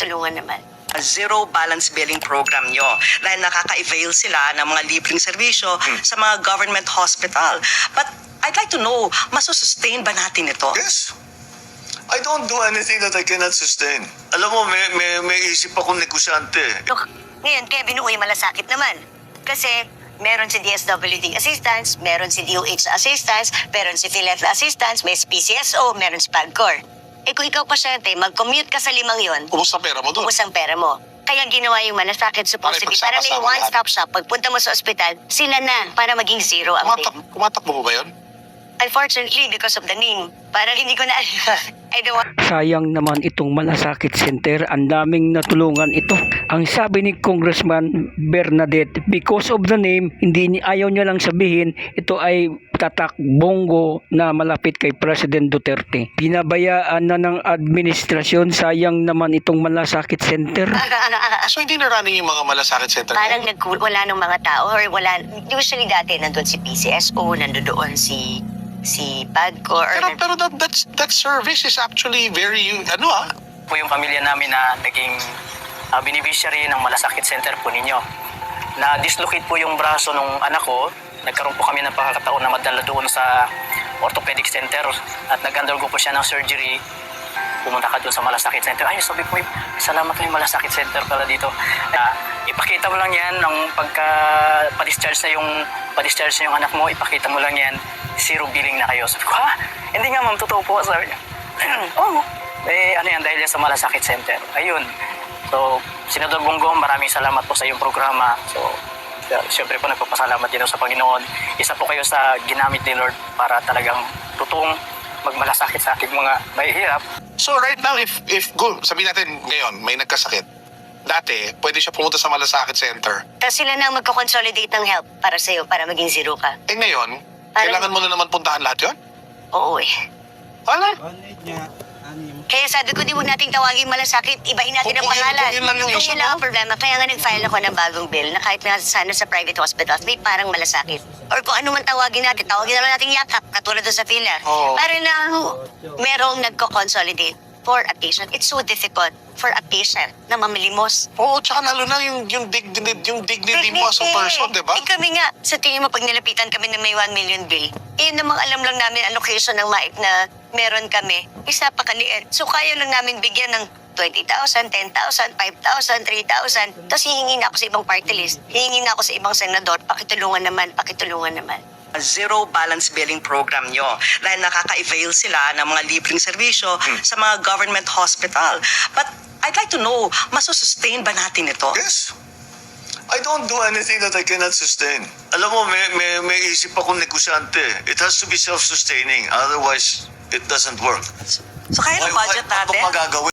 pakitulungan naman. Zero balance billing program nyo dahil nakaka-avail sila ng mga libreng serbisyo sa mga government hospital. But I'd like to know, masusustain ba natin ito? Yes. I don't do anything that I cannot sustain. Alam mo, may isip akong negosyante. Look, ngayon kaya binuoy malasakit naman. Kasi meron si DSWD assistance, meron si DOH assistance, meron si PhilHealth assistance, may PCSO, meron si PAGCOR. Eh kung ikaw pasyente, mag-commute ka sa 5 yon, Ubus ang pera mo doon. ubos ang pera mo. Kaya ginawa yung malasakit supposed to be para may pagsama-sama one-stop shop. Pagpunta mo sa ospital, sila na para maging zero ang bill. Kumatakbo mo ba yun? Unfortunately, because of the name, parang hindi ko na I don't want... Sayang naman itong malasakit center, ang daming natulungan ito. Ang sabi ni Congressman Bernadette, because of the name, ayaw niya lang sabihin ito ay tatak bongo na malapit kay President Duterte. Pinabayaan na ng administrasyon, sayang naman itong malasakit center. So hindi na running yung mga malasakit center Parang ngayon? wala nung mga tao or wala, usually dati nandun si PCSO, nandun doon si PAGCOR. Pero that service is actually very, po yung pamilya namin na naging beneficiary ng malasakit center po ninyo. Na-dislocate po yung braso ng anak ko. Nagkaroon po kami ng pagkakataon na madala doon sa orthopedic center at nag-undergo po siya ng surgery. Pumunta ka doon sa malasakit center. Ay, sabi ko, salamat po yung malasakit center pala dito. Ipakita mo lang yan ng pa-discharge na yung anak mo, ipakita mo lang yan, zero billing na kayo. Sabi ko, ha? Hindi nga ma'am, totoo po. Sabi niya, oh, ano yan, dahil yan sa malasakit center. Ayun. So, Senador Bongo, maraming salamat po sa iyong programa. So, siyempre po nagpapasalamat din sa Panginoon. Isa po kayo sa ginamit ni Lord para talagang totoong magmalasakit sa ating mga mahihirap. So right now, if sabihin natin ngayon, may nagkasakit, dati, pwede siya pumunta sa malasakit center. Tapos sila na magko-consolidate ng help para sa'yo, para maging zero ka. Eh ngayon, kailangan mo na naman puntahan lahat yun? Oo eh. Wala. Kaya sabi ko, di mo nating tawagin malasakit, ibahin natin ang Kung yun- pangalan. kung yun lang yung Kung issue yun lang ang problema, kaya nga nag-file ako ng bagong bill na kahit na sana sa private hospitals, may parang malasakit. Or kung ano man tawagin natin na lang natin yakap, katulad doon sa fila. Oo. Para na merong nagko-consolidate for a patient. It's so difficult for a patient na mamilimos. Oo, tsaka lalo na yung dignity mo as a person, di ba? Eh kami nga, sa tingin mo pag nilapitan kami na may 1 million bill, namang alam lang namin allocation ng MAIC na meron kami, isa pa kaliit. So kaya lang namin bigyan ng 20,000, 10,000, 5,000, 3,000. Tapos hihingi na ako sa ibang party list. Hihingi na ako sa ibang senador. Pakitulungan naman, pakitulungan naman. Zero balance billing program nyo dahil nakaka-avail sila ng mga libreng serbisyo sa mga government hospital. But I'd like to know, masusustain ba natin ito? Yes. I don't do anything that I cannot sustain. Alam mo, may isip akong negosyante. It has to be self-sustaining. Otherwise, it doesn't work. So kaya ng budget Ano natin? pa gagawin?